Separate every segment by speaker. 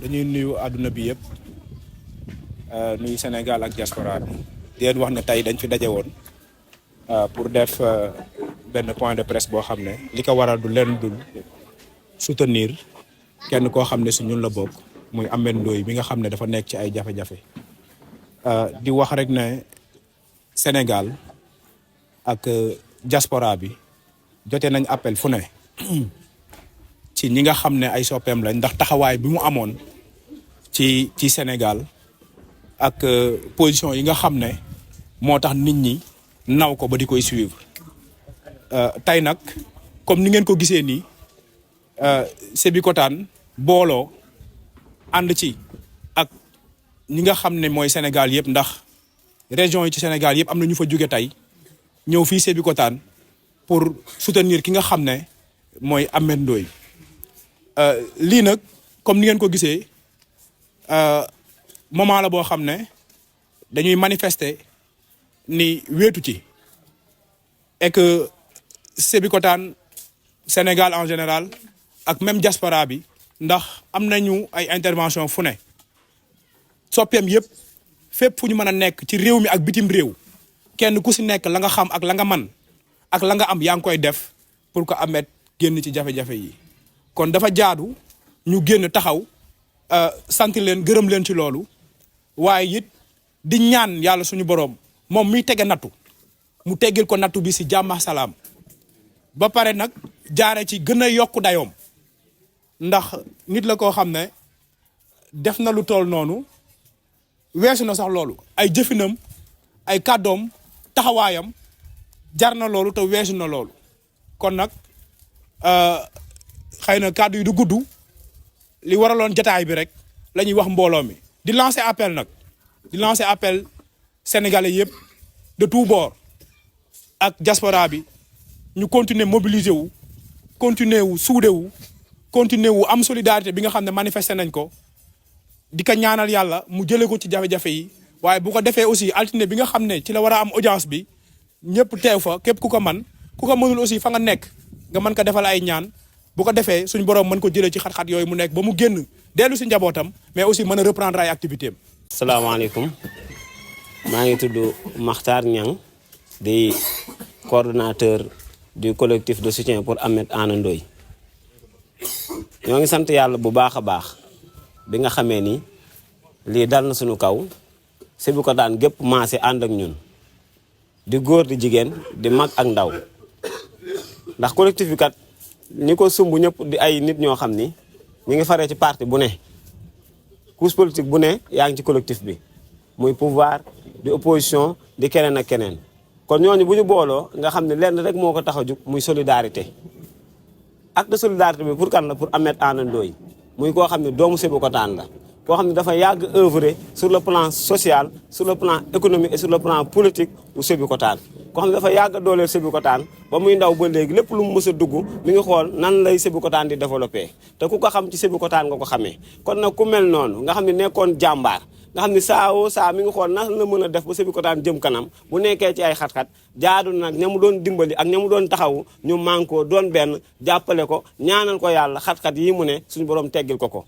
Speaker 1: dañuy nuyu àdduna bi yëpp nuyu Sénégal ak diaspora bi di leen wax ne tey dañ fi daje woon pour def benn point de presse boo xam ne li ko waral du leen dul soutenir kenn koo xam ne si ñun la bokk muy Ameth Ndoye bi nga xam ne dafa nekk ci ay jafe-jafe di wax rek ne Sénégal ak diaspora bi jote nañ appel fu ne ci ñi nga xam ne ay soppeem lañ ndax taxawaay bi mu amoon ci Sénégal ak position yi nga xam ne moo tax nit ñi naw ko ba di koy suivre tey nag comme ni ngeen ko gisee nii Sébikotane booloo ànd ci ak ñi nga xam ne mooy Sénégal yëpp ndax région yi ci Sénégal yëpp am na ñu fa jóge tey ñëw fii Sébikotane pour soutenir ki nga xam ne mooy Ameth Ndoye lii nag comme ni ngeen ko gisee moment la boo xam ne dañuy manifester ni wéetu ci et que Sébikotane Sénégal en général ak même diaspora bi ndax am nañu ay intervention fu ne soppeem yëpp fépp fu ñu mën a nekk ci réew mi ak bitim réew kenn ku si nekk la nga xam ak la nga man ak la nga am yaa ngi koy def pour que Ameth génn ci jafe-jafe yi kon dafa jaadu ñu génn taxaw sant leen gërëm leen ci loolu waaye it di ñaan yàlla suñu boroom moom miy tege nattu mu teggil ko nattu bi si jàmm ak salaam ba pare nag jaare ci gën a yokku dayoom ndax nit la koo xam ne def na lu toll noonu weesu na sax loolu ay jëfinam ay kàddoom taxawaayam jar na loolu te weesu na loolu kon nag xëy na kàddu yi du gudd li waraloon jataay bi rek la ñuy wax mbooloo mi di lancer appel nag di lancer appel sénégalais yëpp de tous bords ak diaspora bi ñu continuer mobiliser wu continuer wu suude wu continuer wu am solidarité bi nga xam ne manifester nañ ko di ko ñaanal yàlla mu jëlee ko ci jafe-jafe yi waaye bu ko defee aussi altine bi nga xam ne ci la war a am audience bi ñëpp teew fa képp ku ko man ku ko mënul aussi fa nga nekk nga mën ko defal ay ñaan bu ko defee suñ borom mën ko jëlee ci xat-xat yooyu mu nekk ba mu génn dellu si njabootam mais aussi mën a reprendre ay activité am.
Speaker 2: salaamaaleykum maa ngi tudd Makhtar Niang di coordonnateur du collectif de soutien pour Ameth Ndoye ñoo ngi sant yàlla bu baax a baax bi nga xamee ni lii dal na suñu kaw Sébikotane gépp maase ànd ak ñun di góor di jigéen di mag ak ndaw ndax collectif bi kat ñi ko sumb ñëpp di ay nit ñoo xam ni ñu ngi faree ci parti bu ne couche politique bu ne yaa ngi ci collectif bi muy pouvoir di opposition di keneen ak keneen kon ñooñu bu ñu booloo nga xam ne lenn rek moo ko tax a jug muy solidarité acte de solidarité bi pour kan la pour Ameth Ndoye muy koo xam ne doomu Sébikotane la koo xam ne dafa yàgg œuvrer sur le plan social sur le plan économique et sur le plan politique bu Sébikotane koo xam ne dafa yàgg dooleel Sébikotane ba muy ndaw ba léegi lépp lu mu mës a dugg mi ngi xool nan lay Sébikotane di développé te ku ko xam ci Sébikotane nga ko xamee kon nag ku mel noonu nga xam ne nekkoon jàmbaar nga xam ne saa mi ngi xool nan la mën a def ba Sébikotane jëm kanam bu nekkee ci ay xat-xat jaadu nag ña mu doon dimbali ak ña mu doon taxawu ñu mànkoo doon benn jàppale ko ñaanal ko yàlla xat-xat yi mu ne suñu borom teggil ko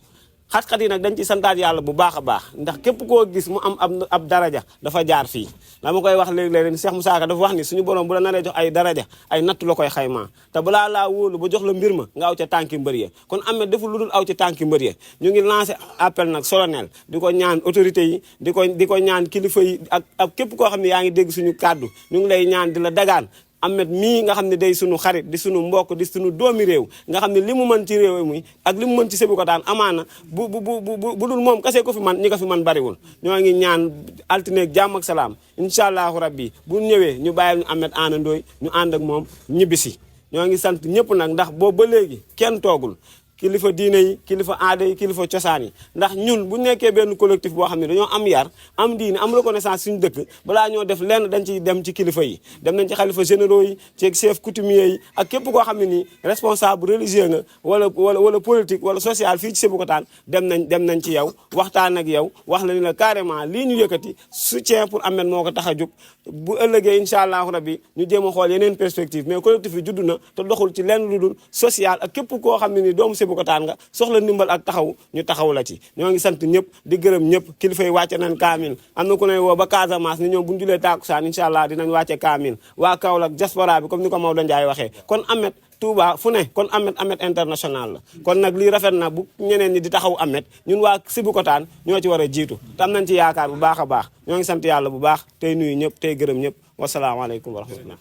Speaker 2: xat-xat yi nag dañ ci santaat yàlla bu baax a baax ndax képp koo gis mu am ab daraja dafa jaar fii la ma koy wax léeg-léeg Cheikh Moussa Ka dafa wax ni suñu borom bu la naree jox ay daraja ay nattu la koy xaymaa te balaa laa wóolu ba jox la mbir ma nga aw ca tànki mbër ya kon Ameth deful lu dul aw ca tànki mbër ya ñu ngi lancé appel nag solennel di ko ñaan autorité yi di ko ñaan kilifa yi ak képp koo xam ne yaa ngi dégg suñu kàddu ñu ngi lay ñaan di la dagaan Ameth mii nga xam ne day sunu xarit di sunu mbokk di sunu doomi réew nga xam ne li mu mën ci réew mi ak li mu mën ci Sébikotane amaana bu dul moom kase ko fi man ñi ko fi man bariwul ñoo ngi ñaan altine ak jàmm ak salaam incha allahu rabbi bu ñëwee ñu bàyyil ñu Ameth Ndoye ñu ànd ak moom ñibbisi ñoo ngi sant ñëpp nag ndax boobu ba léegi kenn toogul kilifa diine yi kilifa aada yi kilifa cosaan yi ndax ñun bu nekkee benn collectif boo xam ne dañoo am yar am diine am reconnaissance suñu dëkk balaa ñoo def lenn dañ ciy dem ci kilifa yi dem nañ ci xalifa généraux yi ci chef coutumier yi ak képp koo xam ne nii responsable religieux nga wala politique wala social fii ci Sébikotane dem nañ ci yow waxtaan ak yow wax la ni la carrément lii ñu yëkkati soutien pour Ameth moo ko tax a jóg bu ëllëgee incha allahu rabbi ñu jéem a xool yeneen perspective mais collectif yi judd na te doxul ci lenn lu dul social ak képp koo xam ne nii doomu Sébikotane nga soxla ndimbal ak taxaw ñu taxaw la ci ñoo ngi sant ñëpp di gërëm ñëpp kilifa yi wàcce nañ kaamil am na ku ne woo ba Casamance ni ñoom bu ñu julee tàkkusaan incha allah dinañ wàcce kaamil waa Kaolack diaspora bi comme ni ko Maodo Ndiaye waxee kon Ameth Touba fu ne kon Ameth international la kon nag lii rafet na bu ñeneen ñi di taxaw Ameth ñun waa Sébikotane ñoo ci war a jiitu te am nañ ci yaakaar bu baax a baax ñoo ngi sant yàlla bu baax tey nuyu ñëpp tey gërëm ñëpp wasalaamaaleykum wa rahmatullah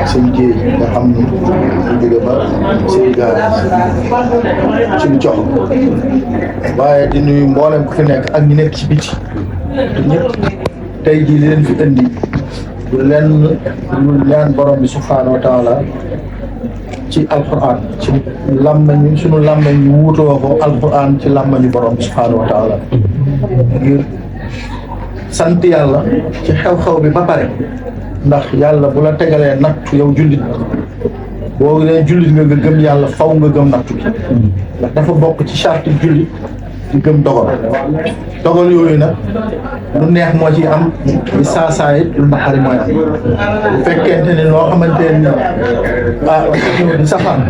Speaker 3: ak seen jéey nga xam ni ñu jóge ba Sénégal ci lu jox waaye di nuyu mboolem ku fi nekk ak ñi nekk ci biti te ñëpp tey jii li leen fi indi du lenn lu ñaan borom bi subhaanahu wa taala ci alquran ci làmmañu sunu làmmañ ñu wuutoo ko alquran ci làmmañu borom bi subhaanahu wa taala ngir sant yàlla ci xew-xew bi ba pare ndax yàlla bu la tegalee nattu yow jullit boo nee jullit nga gëm yàlla faw nga gëm nattu bi ndax dafa bokk ci charte jullit di gëm dogal yooyu nag lu neex moo ci am di saasaay lu naqari mooy am bu fekkente ne loo xamante ne di safaan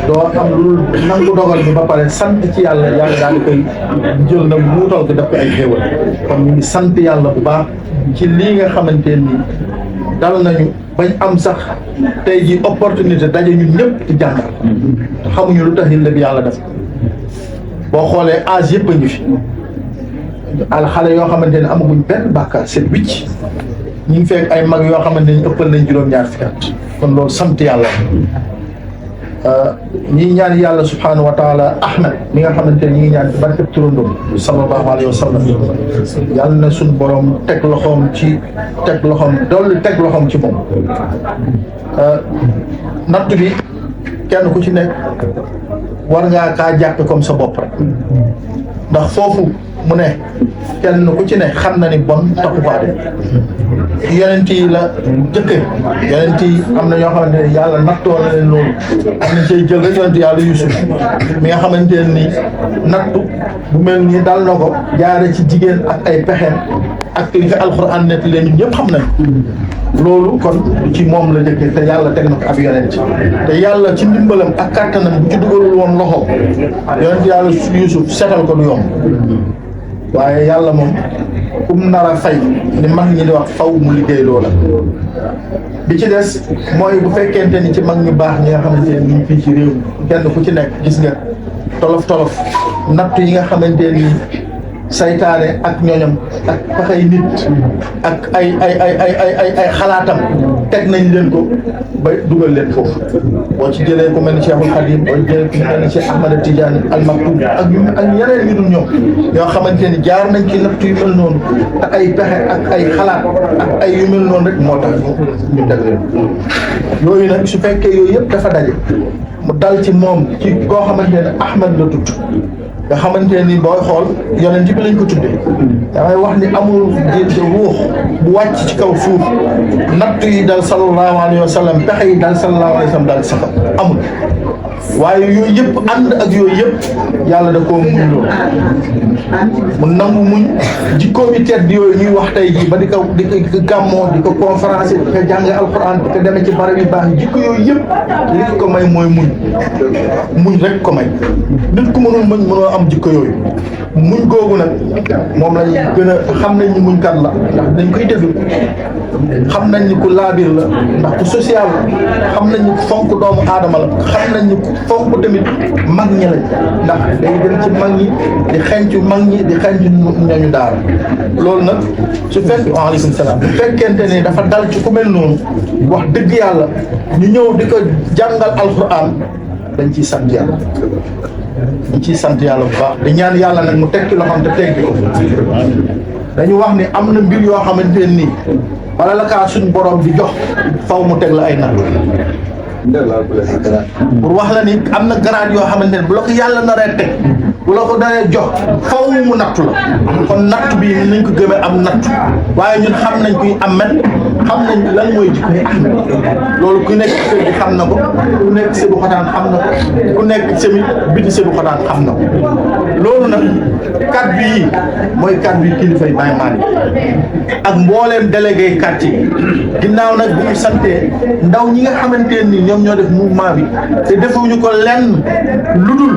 Speaker 3: doo am lu nangu dogal bi ba pare sant ci yàlla daal di koy jël nag muutal ko def ko ay xéewal kon ñu ngi sant yàlla bu baax ci lii nga xamante ni dal nañu bañ am sax tey ji opportunité daje ñun ñëpp di jàngal te xamuñu lu tax yëlla bi yàlla def boo xoolee âge yëpp a ngi fi xale yoo xamante ne amaguñ benn bàkkaar seen wicc ñu ngi fekk ay mag yoo xamante ne ëppal nañ juróom-ñaar fukki at kon loolu sant yàlla ñi ñaan yàlla subhanahu wa taala Ahmed mi nga xamante ne ñi ngi ñaan ci barkeb turandoom sallallahu alayhi wa sallam yàlla na suñ borom teg loxoom dolli teg loxoom ci moom natt bi kenn ku ci nekk war ngaa kaa jàppe comme sa bopp rek ndax foofu mu ne kenn ku ci ne xam na ni bon taxu faa dem yonent yi la jëkke yonent yi am na ñoo xamante ne yàlla nattoo na leen loolu am na cay jël rek yonent yàlla Yusuf mi nga xamante ne ni nattu bu mel nii dal na ko jaare ci jigéen ak ay pexeem ak li nga alxuraan nett leen ñun ñëpp xam nañ loolu kon ci moom la jëkkee te yàlla teg na ko ab yonent te yàlla ci ndimbalam ak kàttanam bu ci dugalul woon loxo yonent yàlla Yusuf setal ko du yomb waaye yàlla moom kum nar a fay ni mag ñi di wax faw mu liggéey loola bi ci des mooy bu fekkente ni ci mag ñu baax ñi nga xamante ne ñu fii ci réew kenn ku ci nekk gis nga tolof nattu yi nga xamante ni saytaane ak ñoñam ak paxay nit ak ay xalaatam teg nañ leen ko ba dugal leen foofu boo ci jëlee ku mel ni Cheikhul Khadim boo ci jëlee ku mel ni Cheikh Ahmad Tidiane Al Maktoum ak yeneen yu dul ñoom yoo xamante ni jaar nañ ci nattu yu mel noonu te ay pexe ak ay xalaat ak ay yu mel noonu rek moo tax ñu teg leen yooyu nag su fekkee yooyu yëpp dafa daje mu dal ci moom ci koo xamante ne Ahmad la tudd nga xamante ni booy xool yonent bi lañ ko tuddee damay wax ni amul ruux bu wàcc ci kaw suuf natt yi dal sallallahu alayhi wa sallam pexe yi dal sallallahu alayhi wa sallam dal sax amul waaye yooyu yëpp ànd ak yooyu yëpp yàlla da koo muñ loolu mu nangu muñ jikkoom yi tedd yooyu ñuy wax tey jii ba di ko gàmmoo di ko conférence di ko jàng alquran di ko demee ci barab yu baax yi jikko yooyu yëpp li ko may mooy muñ rek ko may nit ku mënul muñ mënoo am jikko yooyu muñ googu nag moom lañ gën a xam nañ ni muñ kat la ndax dañ koy déglu xam nañ ni ku laabir la ndax ku social la xam nañ ni ku fonk doomu aadama la xam nañ ni ku fonk tamit mag ñi lañ ndax day dem ci mag ñi di xencu mag ñi di xencu ñooñu daara loolu nag su fekk waaleykum salaam bu fekkente ne dafa dal ci ku mel noonu wax dëgg yàlla ñu ñëw di ko jàngal alquran dañ ciy sant yàlla dañ ciy sant yàlla bu baax di ñaan yàlla nag mu tekki loxoom te teggi ko dañu wax ni am na mbir yoo xamante ne nii wala la kaa suñ borom di jox faw mu teg la ay nag pour wax la ni am na garaat yoo xamante ne bu la ko yàlla naree teg bu la ko daree jox faw mu nattu la kon nattu bi nañ ko gëmee am nattu waaye ñun xam nañ kuy Ahmed xam nañ lan mooy jikkoy Ahmed loolu ku nekk kër gi xam na ko ku nekk Sébikotane xam na ko ku nekk semi biti Sébikotane xam na ko loolu nag kaddu yi mooy kaddu yi kilifa yi Baye Malick ak mbooleem délégué quartier ginnaaw nag bu ñu santee ndaw ñi nga xamante ni ñoom ñoo def mouvement bi te defuñu ko lenn lu dul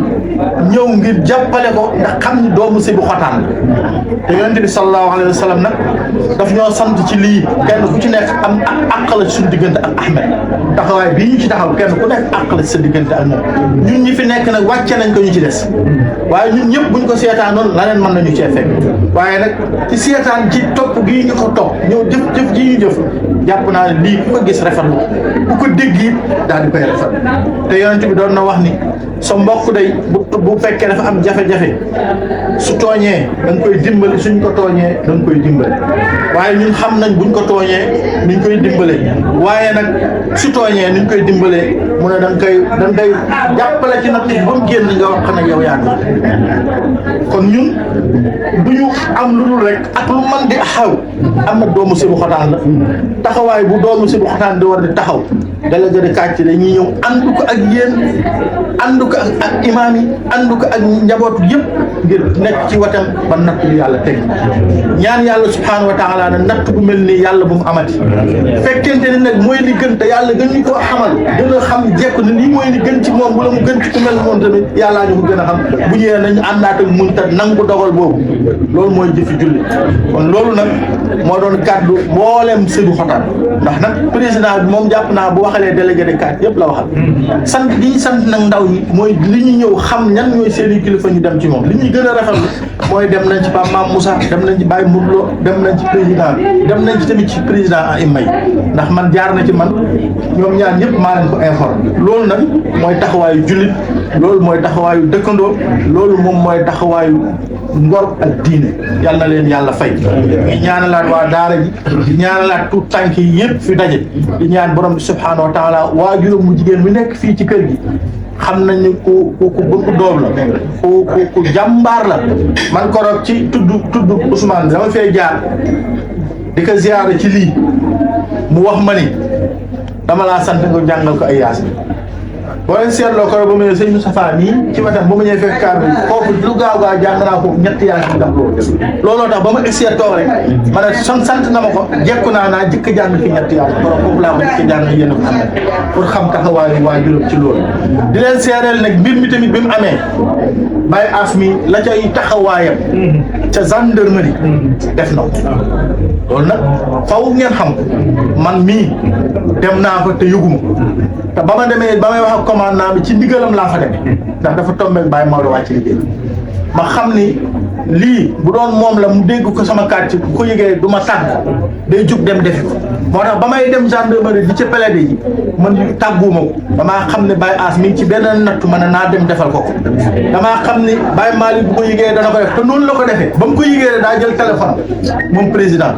Speaker 3: ñëw ngir jàppale ko ndax xam ni doomu Sébou Xotaan te yonent bi sallallahu alayhi wa sallam nag daf ñoo sant ci lii kenn ku ci nekk am àq la suñu diggante ak Ahmed taxawaay bii ñu ci taxaw kenn ku nekk àq la sa diggante ak moom ñun ñi fi nekk nag wàcce nañ ko ñu ci des waaye ñun ñëpp buñ ko seetaanoon la leen mën nañu cee fekk waaye nag ci seetaan ci topp gii ñu ko topp ñëw jëf ji ñu jëf jàpp naa ne lii ku ko gis rafetlu ku ko dégg it daal di koy rafet te yonent bi doon na wax ni sa mbokk day bu fekkee dafa am jafe-jafe su tooñee da nga koy dimbali suñ ko tooñee da nga koy dimbali waaye ñun xam nañ buñ ko tooñee nuñ koy dimbale waaye nag su tooñee nuñ koy dimbalee mu ne da nga koy jàppale ci natt ba mu génn nga wax nag yow yaa ngi kon ñun duñu am lu dul rek ak lu man di xaw am na doomu Sébou Xotaan la taxawaay bu doomu Sébou Xotaan di war di taxaw délégué de quartier dañuy ñëw ànd ko ak yéen ànd ko ak imaam yi ànd ko ak njabootu yëpp ngir nekk ci watam ba natt bi yàlla teg ñaan yàlla subhaanahu wa taala ne natt bu mel nii yàlla bu mu amati fekkente ni nag mooy li gën te yàlla gën ñu ko xamal gën a xam jekk ne lii mooy li gën ci moom wala mu gën ci ku mel moom tamit yàllaa ñu ko gën a xam bu ñëwee nañu àndaat ak muñ te nangu dogal boobu loolu mooy jëfi julli kon loolu nag moo doon kàddu mboolem Sébou Xotaan ndax nag président bi moom jàpp naa bu waxalee délégué de quartier yëpp la waxal sant gi ñu sant nag ndaw ñi mooy li ñu ñëw xam ñan ñooy seeni kilifa ñu dem ci moom li ñuy gën a rafetlu mooy dem nañ ci Pape Mame Moussa dem nañ ci Baye Mourlo dem nañ ci président bi dem nañ ci tamit ci président a imay ndax man jaar na ci man ñoom ñaar ñëpp maa leen ko informé loolu nag mooy taxawaayu jullit loolu mooy taxawaayu dëkkandoo loolu moom mooy taxawaayu ngor ak diine yal na leen yàlla fay di ñaanalaat waa daara ji di ñaanalaat tout tànk yi yëpp fi daje di ñaan borom bi subhaanahu wa taala waajuram mu jigéen bi nekk fii ci kër gi xam nañ ni ku bëgg doom la ku jàmbaar la man korog ci tudd Ousmane dama fee jaar di ko ziyaare ci lii mu wax ma ni dama laa sant nga jàngal ko ay yaas boo leen seetloo ko ba mu ne sëñ Moustapha nii ci wetam ba mu ñëwee fekk kaar bi kooku lu gaaw jàng naa ko ñetti yaas yi ndax looloo tax ba ma essayé toog rek ma ne sant na ma ko jekku naa jëkk jàng fi ñetti yaas borom foofu laa ko jëkk jàng yéen a ko xam pour xam taxawaayu waa juróom ci loolu di leen seereel nag mbir mi tamit bi mu amee Baye As mi la cay taxawaayam ca gendarmerie def na loolu nag faw ngeen xam man mii dem naa fa te yëguma te ba ma demee ba may wax ak commandant bi ci ndigalam laa fa demee ndax dafa tombé Baye Maodo wàcc liggéey ma xam ni lii bu doon moom la mu dégg ko sama quartier bu ko yëgee du ma tàgg day jug dem defi ko moo tax ba may dem gendarmerie di ca plaidé yi man tàgguuma ko damaa xam ne Baye As mi ngi ci benn nattu ma ne naa dem defal ko damaa xam ni Baye Malick bu ko yëgee dana ko def te noonu la ko defee ba mu ko yëgee daa jël téléphone moom président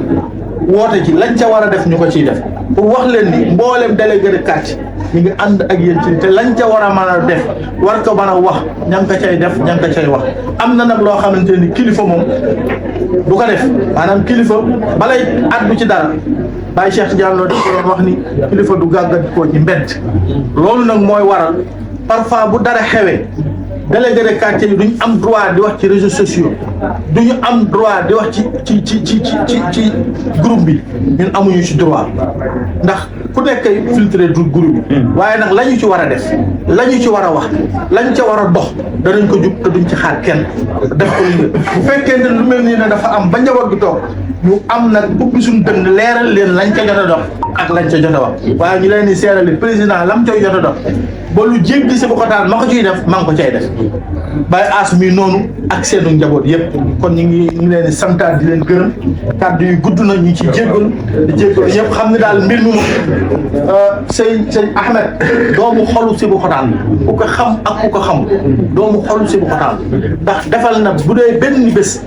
Speaker 3: woote ci lañ ca war a def ñu ko ciy def pour wax leen ni mboolem délégué de quartier ñu ngi ànd ak yéen ci te lañ ca war a mën a def war ko mën a wax ña nga ko cay def ña nga ko cay wax am na nag loo xamante ni kilifa moom du ko def maanaam kilifa balay addu ci dara Baye Cheikh Diallo dafa doon wax ni kilifa du gàggatikoo ci mbedd loolu nag mooy waral parfois bu dara xewee délégué de quartier yi duñ am droit di wax ci réseaux sociaux duñu am droit di wax ci groupe bi ñun amuñu ci droit ndax ku nekk filtré du groupe bi waaye nag la ñu ci war a def la ñu ci war a wax lañ ca war a dox danañ ko jub te duñ ci xaar kenn def ko li bu fekkee ne lu mel nii ne dafa am ba njaboot gi toog ñu am nag ubbi suñu dënn leeral leen lañ ca jot a dox ak lañ ca jot a wax waaye ñu leen di seerali président lam coy jot a dox ba lu jéggi Sébou Xotaan ma ko ciy def maa ngi ko cay def Baye As mi noonu ak seenu njaboot yëpp kon ñu ngi leen di santaat di leen gërëm kàddu yu gudd na ñu ci jéggalu di jéggalu ñëpp xam ne daal mbir mi moom sëñ Ahmed doomu xolu Sébou Xotaan ku ko xam ak ku ko xam doomu xolu Sébou Xotaan ndax defal na bu dee benn bés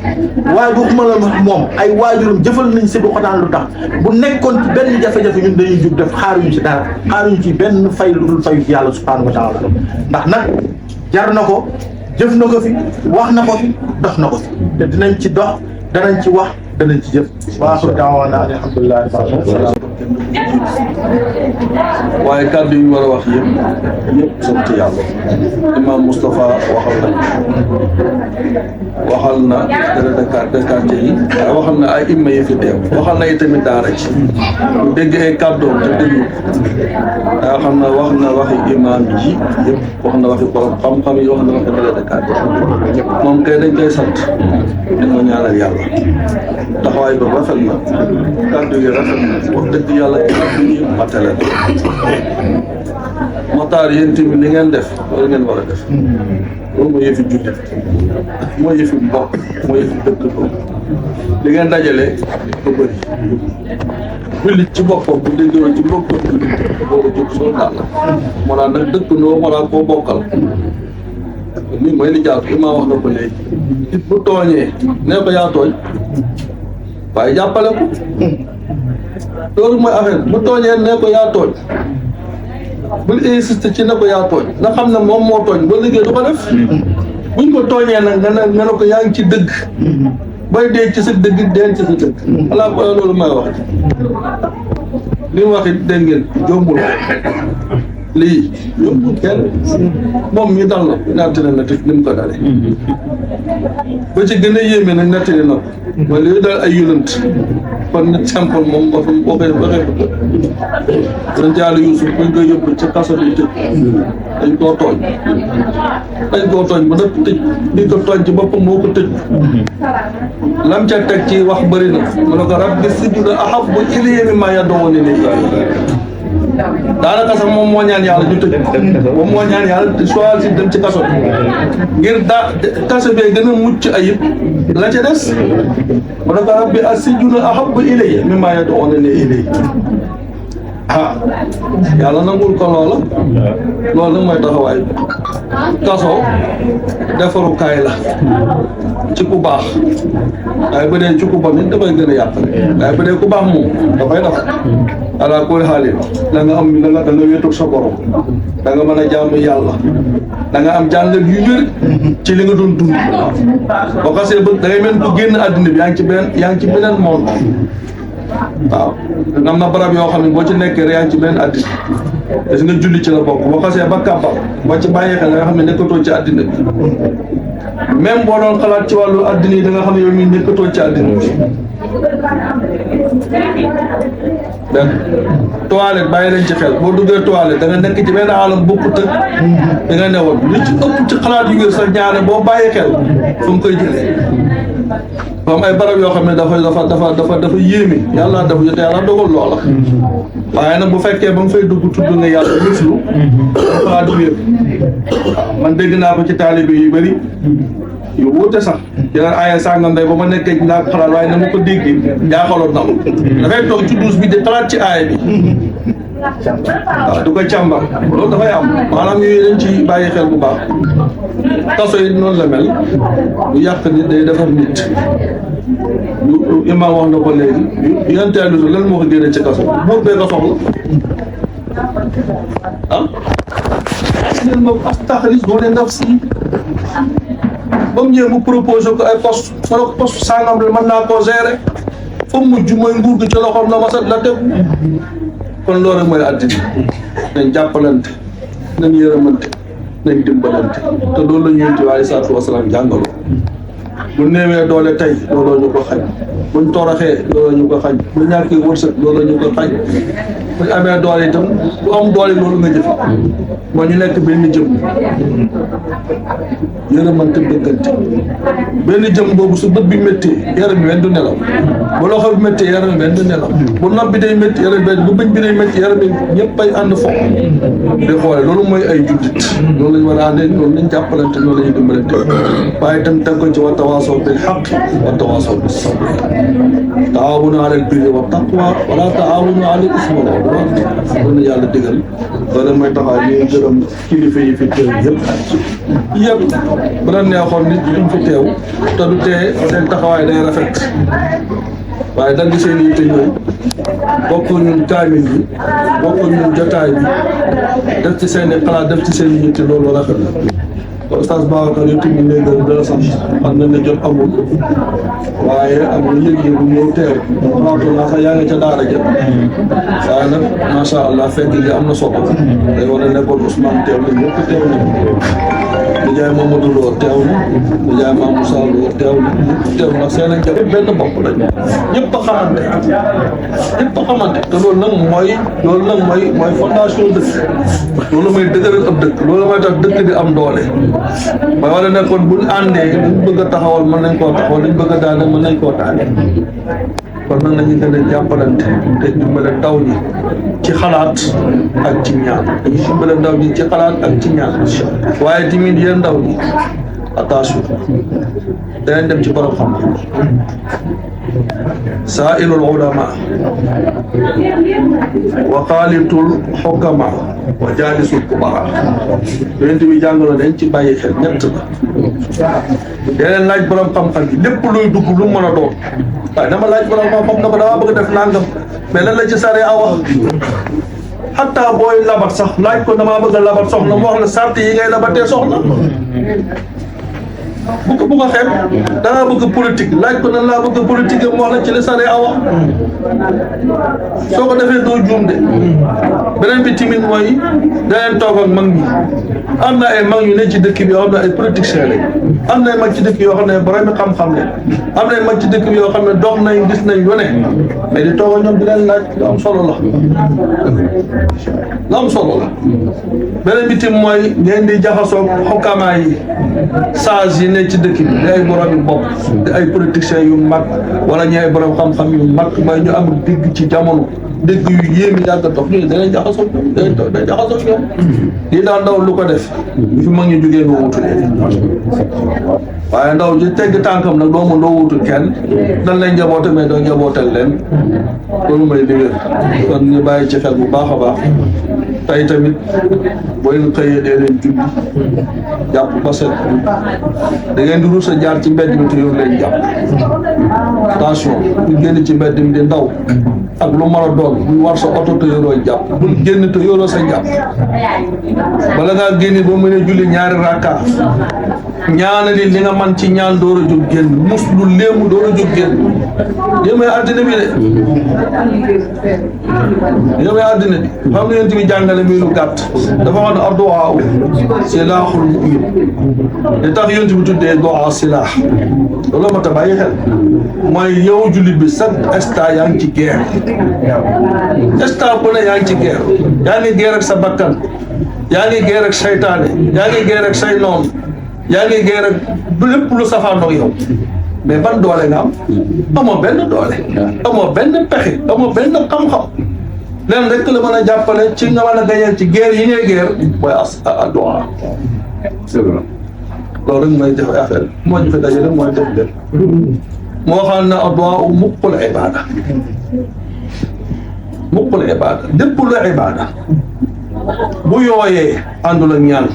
Speaker 3: waaye waxuma la moom ay waajuram jëfal nañ Sébou Xotaan lu tax bu nekkoon ci benn jafe-jafe ñun dañuy jug def xaaruñu ci dara xaaruñu ci benn fay lu dul fayu yàlla subhanahu wa taala ndax nag jar na ko jëf na ko fi wax na ko fi dox na ko fi te dinañ ci dox danañ ci wax danañ ci jëf waaxu daawaana alhamdulilah
Speaker 4: waaye kàddu yi ñu war a wax yëpp sant yàlla imam Moustapha waxal na délégué de quartier yi waaye waxal na ay imma yi fi teew waxal na itamit daara ci bu dégg ay kàddoom te déglu waaye xam na wax na waxi imam yi yëpp wax na waxi borom xam-xam yi wax na waxi délégué de quartier moom kay dañ koy sant di ko ñaanal yàlla taxawaay ba rafet na kàddu yi rafet na wax dëgg yàlla kàddu yi matale na Maxtaar yéen tamit li ngeen def loolu ngeen war a def loolu mooy yëfi jullit mooy yëfi mbokk mooy yëfi dëkkandoo li ngeen dajale lu bëri jullit ci boppam bu déggoo ci boppam jullit boobu jóg soo daal la moo naan nag dëkkandoo moo naan koo bokkal lii mooy li jaar imaam wax na ko léegi nit bu tooñee nee ko yaa tooñ waaye jàppale ko loolu mooy affaire bu tooñee nee ko yaa tooñ bul insister ci ne ko yaa tooñ nga xam ne moom moo tooñ ba liggéey du ko def buñ ko tooñee nag nga ne ko yaa ngi ci dëgg bay dee ci sa dëgg deen ci sa dëgg alaa ko loolu may wax li mu wax it dégg ngeen jombul lii yombul kenn moom mi dal na nettali na te ni mu ko dalee ba ci gën a yéeme nag nettali na ko mooy li dal ay yonent kon nit simple moom ba fi boo koy waxee dañ jàll Yuusuf buñ koy yóbbu ci kaso bi tëj dañ koo tooñ ba nëpp tëj di ko tooñ ci boppam moo ko tëj lam ca teg ci wax bëri na mu ne ko rabbi sijnu ahabbu ilayya mimmaa yad'uunanii ilayhi daanaka sax moom moo ñaan yàlla ñu tëj moom moo ñaan yàlla choisir dem ci kaso bi ngir kaso bee gën a mucc ayib la ca des mu ne ko rabbi as-sijnu ahabbu ilayya mimmaa yad'uunanii ilayhi yàlla nangul ko loola loolu nag mooy taxawaay kaso defarukaay la ci ku baax waaye bu dee ci ku bon it dafay gën a yàq waaye bu dee ku baax moom dafay def ala kulli xaalin da nga am da nga wéetoog sa borom da nga mën a jaamu yàlla da nga am jàngat yu wér ci li nga doon dund boo xasee ba da ngay mel ku génn àddina bi yaa ngi ci beneen monde waaw am na barab yoo xam ne boo ci nekkee rek yaa ngi ci beneen àddina parce que nga julli ci la bokk boo xasee ba kàppal boo ci bàyyee xel nga xam ne nekkatoo ci àddina bi même boo doon xalaat ci wàllu àddina yi da nga xam ne yow mii nekkatoo ci àddina bi donc toilette bàyyi leen ci xel boo duggee toilette da nga nekk ci benn alam bokkut ak da nga newoon li ci ëpp ci xalaat yu wér sax ñaare boo bàyyi xel fu mu koy jëlee am ay barab yoo xam ne dafa yéeme yàlla yàlla dogal loola waaye nag bu fekkee ba nga fay dugg tudd nga yàlla mislu xalaat yu wér man dégg naa ko ci taalibe yu bëri yu wuute sax yeneen aaya sàngam day ba ma nekkee naa ko xalaat waaye na ma ko déggee jaaxaloon na ma dafay toog ci douche bi di xalaat ci aaya bi waaw du ko càmbar loolu dafay am maanaam yooyu dañ ci bàyyi xel bu baax kaso yi noonu la mel bu yàq nit day defar nit lu imaam wax na ko léegi yenteelu lan moo ko génne ci kaso buur bee ko soxla leen ma astaxriju nafsi ba mu ñëwee mu proposé ko ay poste ma ne ko poste sangam la mën naa koo gérer fa mujj mooy nguur gi ci loxoom la ma sa la teg kon loolu rek mooy àddina nañ jàppalante nañ yërëmante nañ dimbalante te loolu la ñu yonent bi alayhi salaatu wasalaam jàngaloo bu néewee doole tey looloo ñu ko xañ buñ toroxee looloo ñu ko xañ bu ñàkkee wërsëg looloo ñu ko xañ buñ amee doole itam bu am doole loolu nga jëf moo ñu nekk benn jëm yërëmante bëggante benn jëm boobu su bët bi méttee yaram bi benn du nelaw bu loxo bi méttee yaram bi benn du nelaw bu nopp bi day métti yaram bi bu bëñ bi day métti yaram bi ñëpp ay ànd fo di xoole loolu mooy ay juddit loolu lañ war a àndee loolu lañ jàppalante loolu la ñuy dimbalante waaye itam teg ko ci wa tawaasaw bil haqqi wa tawaasaw bis sabr taawunu alal birri wa taqwa wala taawunu alal ismi wal udwan loolu la yàlla digal loolu mooy taxaw ñuy gërëm kilifa yi fi teew yëpp bu la neexoon nit duñ fi teew te du tee seen taxawaay day rafet waaye dagg seen yitte ñëw bokk ñun kaamil bi bokk ñun jotaay bi def ci seen i xalaat def ci seen i yitte loolu rafet la Oustaz Babacar yow tamit lay gën dala sant xam nañ ne jot amul waaye am na yëg-yëg bu ñëw teew xalaatu naa sax yaa ngi ca daara jël waaye nag macha allah fekk gi am na solo day war a nekkoon Ousmane teew na ñëpp teew na nijaay Mamadou Lo teew na nijaay Mame Moussa Lo teew na ñëpp teew na seen ak benn bopp lañ ñëpp a xamante ñëpp a xamante te loolu nag mooy fondation dëkk loolu mooy dëgëral ab dëkk loolu mooy tax dëkk di am doole mooy war a nekkoon buñ àndee liñ bëgg a taxawal mën nañ koo taxawal liñ bëgg a daane mën nañ koo daane kon nag nañu gën a jàppalante te dimbale ndaw ñi ci xalaat ak ci ñaan dañu dimbale ndaw ñi ci xalaat ak ci ñaan waaye tamit yéen ndaw ñi attention danañ dem ci borom xam-xam sa'ilul ulama wa xaalitul xukama wa jaalisul kubara yonent bi jàngalo dañ ci bàyyi xel ñett la deneen laaj borom xam-xam yi lépp luy dugg lu mën a doon waaye dama laaj borom xam-xam na ko dama bëgg def nangam mais lan la ci sare awa hatta booy labat sax laaj ko damaa bëgg a labat soxna mu wax la sart yi ngay labatee soxna bu ko xeeb da ngaa bëgg politique laaj ko nan laa bëgg politique mu wax la ci li sare awa soo ko defee doo juum de beneen bi timit mooy daneen toog ak mag ñi am na ay mag ñu ne ci dëkk bi yoo xam ne ay politiciens lañ am na ay mag ci dëkk yoo xam ne borom xam-xam lañ am na ay mag ci dëkk bi yoo xam ne dox nañ gis nañ lu ne mais di toog ak ñoom di leen laaj lu am solo la lu am solo la beneen bi tim mooy ngeen di jaxasoo xokkamaa yi sages yi ne ci dëkk bi di ay borom yu bopp di ay politiciens yu mag wala ñu ay borom xam-xam yu mag mooy ñu am dégg ci jamono dégg yu yéemi yàgg a dox ñu danañ jaxasoo ñoom day jaxasoo ñoom lii daal ndaw lu ko def bu fi mag ñu jógee nga wutulee waaye ndaw ji tegg tànkam nag doo mën doo wutul kenn dan lay njaboote mais doo njabootal leen loolu may liggéey kon ñu bàyyi ci xel bu baax a baax tey tamit boo leen xëyee dee leen julli jàpp ba set da ngeen di ruus a jaar ci mbedd mi te yow leen jàpp attention ñu génn ci mbedd mi di ndaw ak lu mën a doon bu war sa oto te yoroo jàpp bul génn te yoroo sa jàpp bala ngaa génn ba mën a julli ñaari rakka ñaanali li nga man ci ñaan door a jóg génn mus lu léemu door a jóg génn yow may àddina bi de yow may àddina bi xam nga yéen tamit jàngale mi lu gàtt dafa wax ne adduwaa silaaxul mu'min li tax yéen tamit tuddee duwaa silaax loolu ma ta bàyyi xel mooy yow jullit bi chaque instant yaa ngi ci guerre instant bu ne yaa ngi ci guerre yaa ngi guerre ak sa bakkan yaa ngi guerre ak saytaane yaa ngi guerre ak say noon yaa ngi guerre ak lépp lu safaanoog yow mais ban doole nga am amoo benn doole amoo benn pexe amoo benn xam-xam leen rek la mën a jàppale ci nga mën a gañeel ci guerre yi ngay guerre mooy addu'a loolu rek mooy def affaire moo ñu fi dajale mooy def lépp moo xam ne addu'a muqul ibada muqul ibada lépp lu ibada bu yooyee àndul ak ñaan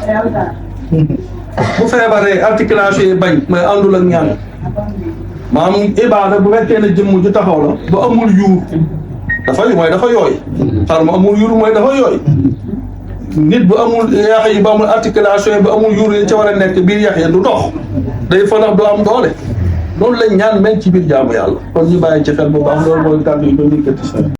Speaker 4: bu feebaree articulation yi bañ mooy àndul ak ñaan maanaam ibaada bu fekkee ne jëmm ju taxaw la ba amul yuur dafa yooy xar mu amul yuur mooy dafa yooy nit bu amul yax yi ba amul articulation yi ba amul yuur yi ca war a nekk biir yax yi du dox day fanax du am doole loolu lañ ñaan mel ci biir jaamu yàlla kon ñu bàyyi ci xel bu baax loolu mooy kàddu yi ko yëkkati